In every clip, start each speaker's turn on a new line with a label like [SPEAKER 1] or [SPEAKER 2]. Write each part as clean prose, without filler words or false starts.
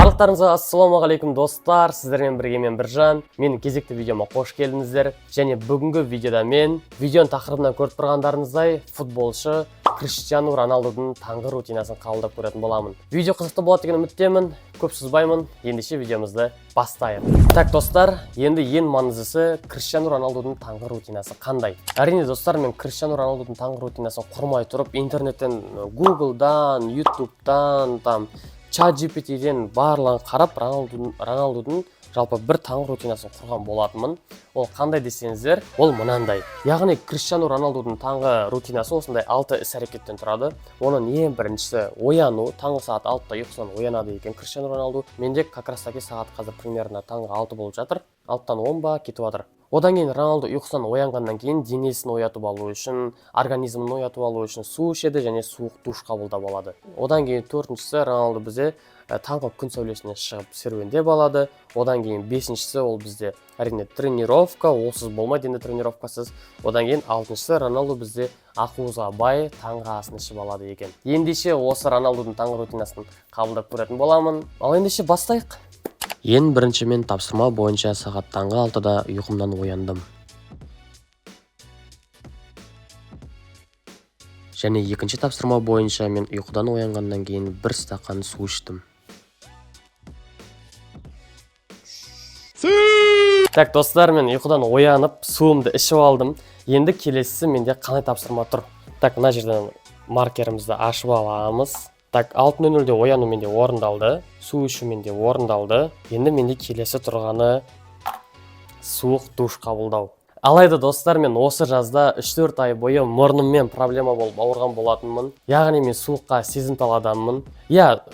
[SPEAKER 1] Барлықтарыңызға ассалаумағалейкум достар, сіздермен бірге мен Біржан. Менің кезекті видеома қош келдіңіздер. Және бүгінгі видеода мен видеоның тақырыбынан көріп тұрғандарыңыздай футболшы Криштиану Роналдудың таңғы рутинасын қабылдап көретін боламын. Видео қызықты болады деген үміттемін. Көп созбаймын, ендеше видеомызды бастайық. Так достар, енді ең маңыздысы Криштиану Роналдудың таңғы рутинасы қандай? Әрине достар, мен Криштиану Роналдудың таңғы рутинасын құрмай тұрып, интернеттен, Google'дан, YouTube'дан, ChatGPT-ден барлығын қарап, Роналдудың жалпы бір таңғы рутинасын құрған болатынмын. Ол қандай десеңіздер, ол мынандай. Яғни Криштиану Роналдудың таңғы рутинасы осындай 6 іс-әрекеттен тұрады. Оның ең біріншісі ояну, таңғы сағат 6-та ұйқысынан оянады екен Криштиану Роналду. Менде как раз таки сағат қазір примерно таңғы 6 болып жатыр. 6-тан 10 ба кетіп жатыр. Одан кейін Роналду ұйқысынан оянғаннан кейін денесін оятып алу үшін, организмін оятып алу үшін су ішеді және суық душ қабылдап алады. Одан кейін төртіншісі Роналду бізде таңғы күн сәулесіне шығып серуендеп алады. Одан кейін бесіншісі ол бізде әрине тренировка, олсыз болмайды енді тренировкасыз. Одан кейін алтыншысы Роналду бізде ақуызға бай таңғы асын ішіп алады екен. Ендеше осы Роналдудың таңғы рутинасын қабылдап көретін боламын. Ал ендеше бастайық. Ең бірінші мен тапсырма бойынша сағат таңғы 6-да ұйқымнан ояндым. Және екінші тапсырма бойынша мен ұйқыдан оянғаннан кейін 1 стақан су іштім. Так достар, мен ұйқыдан оянып, суымды ішіп алдым. Енді келесісі менде қандай тапсырма тұр? Так, мына жерден маркерімізді ашып аламыз. Так, 6:00-де ояну менде орындалды, су ішу менде орындалды. Енді менде келесі тұрғаны суық душ қабылдау. Алайда достар, мен осы жазда 3-4 ай бойы мұрныммен проблема болып ауырған болатынмын. Яғни мен суыққа сезімтал адаммын.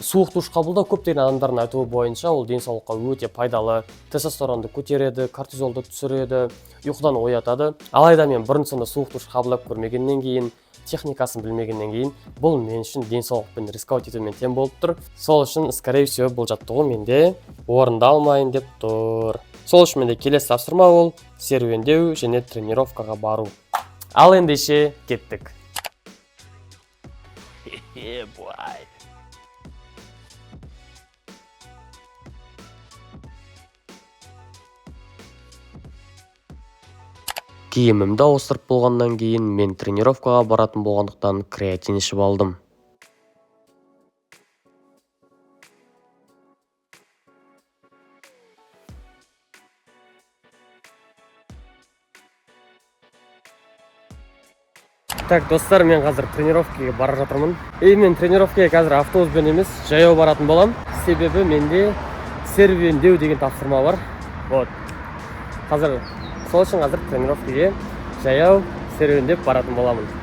[SPEAKER 1] Суық душ қабылдау көптеген адамдардың айтуы бойынша ол денсаулыққа өте пайдалы, тестостеронды көтереді, кортизолды түсіреді, ұйқыдан оятады. Алайда мен бұрын-соңды суық душ қабылдап көрмегеннен кейін, техникасын білмегеннен кейін, бұл мен үшін денсаулықпен рисковать етумен тең болып тұр. Сол үшін, скорее всего, бұл жаттығу менде орындалмайын деп тұр. Сол үшін менде келесі тапсырма ол серуендеу және тренировкаға бару. Ал ендеше кеттік. Киімімді ауыстырып болғаннан кейін мен тренировкаға баратын болғандықтан креатин ішіп алдым. Так, достар, мен қазір тренировкаға бара жатырмын. Мен тренировкаға қазір автобуспен емес, жаяу баратын болам. Себебі менде серуендеу деген тапсырма бар. Сол үшін қазір тренировкаға жаяу серуендеп баратын боламын.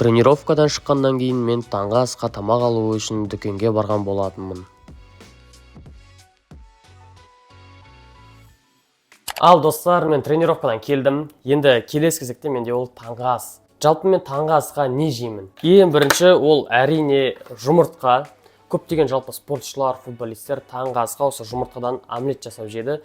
[SPEAKER 1] Тренировкадан шыққаннан кейін мен таңғы асқа тамақ алу үшін дүкенге барған болатынмын. Ал достар, мен тренировкадан келдім. Енді келесі кезекте менде ол таңғы ас. Жалпы мен таңғы асқа не жеймін? Ең бірінші ол әрине жұмыртқа. Көптеген жалпы спортшылар, футболистер таңғы асқа осы жұмыртқадан омлет жасап жеді.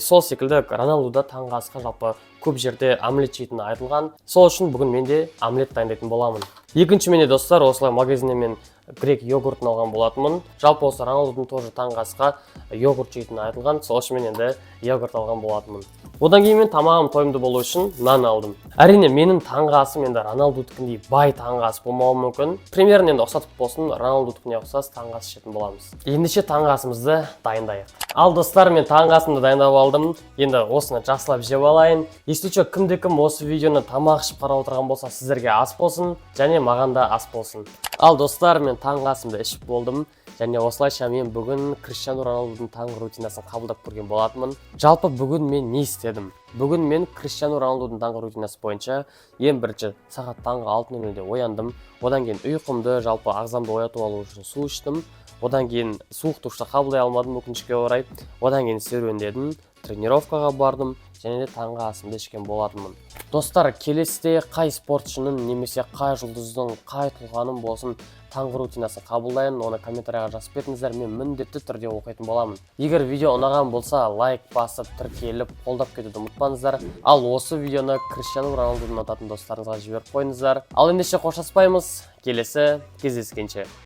[SPEAKER 1] Сол секілді Роналдуда таңғы асқа жалпы көп жерде омлет жейтіні айтылған. Сол үшін бүгін менде омлет дайындайтын боламын. Екінші менде достар, осылай магазиннен мен грек йогуртын алған болатынмын. Жалпы осы Роналдудың тоже таңғы асқа йогурт жейтіні айтылған, сол үшін мен енді йогурт алған болатынмын. Одан кейін мен тамағым тойымды болу үшін нан алдым. Әрине менің таңғы асым енді Роналдудікіндей бай таңғы ас болмауы мүмкін. Примерін енді ұқсатып болсын, Роналдудікіне ұқсас таңғы ас ішетін боламыз. Ендеше таңғы асымызды дайындайық. Ал достар, мен таңғы асымды дайындап алдым. Енді осыны жақсылап жеп алайын. Естуші кімде-кім осы видеоны тамақ ішіп қарап отырған болса, сіздерге ас болсын, және маған да ас болсын. Ал достар, мен таңғы асымды ішіп болдым. Және осылайша мен бүгін Криштиану Роналдудың таңғы рутинасын қабылдап көрген болатынмын. Жалпы бүгін мен не істедім? Бүгін мен Криштиану Роналдудың таңғы рутинасы бойынша ең бірінші сағат таңғы 6:00-де ояндым. Одан кейін ұйқымды, жалпы ағзамды оятып алу үшін су іштім. Одан кейін суық душты қабылдай алмадым өкінішке орай. Одан кейін серуендедім, тренировкаға бардым және де таңғы асымды ішкен болатынмын. Достар, келесіде қай спортшының немесе қай жұлдыздың, қай тұлғаның болсын таңғы рутинасын қабылдайын, оны комментарияға жазып кетіңіздер, мен міндетті түрде оқитын боламын. Егер видео ұнаған болса, лайк басып, тіркеліп, қолдап кетуді ұмытпаңыздар. Ал осы видеоны Криштиану Роналдудың ұнататын достарыңызға жіберіп қойыңыздар. Ал ендеше қоштаспаймыз, келесі кездескенше.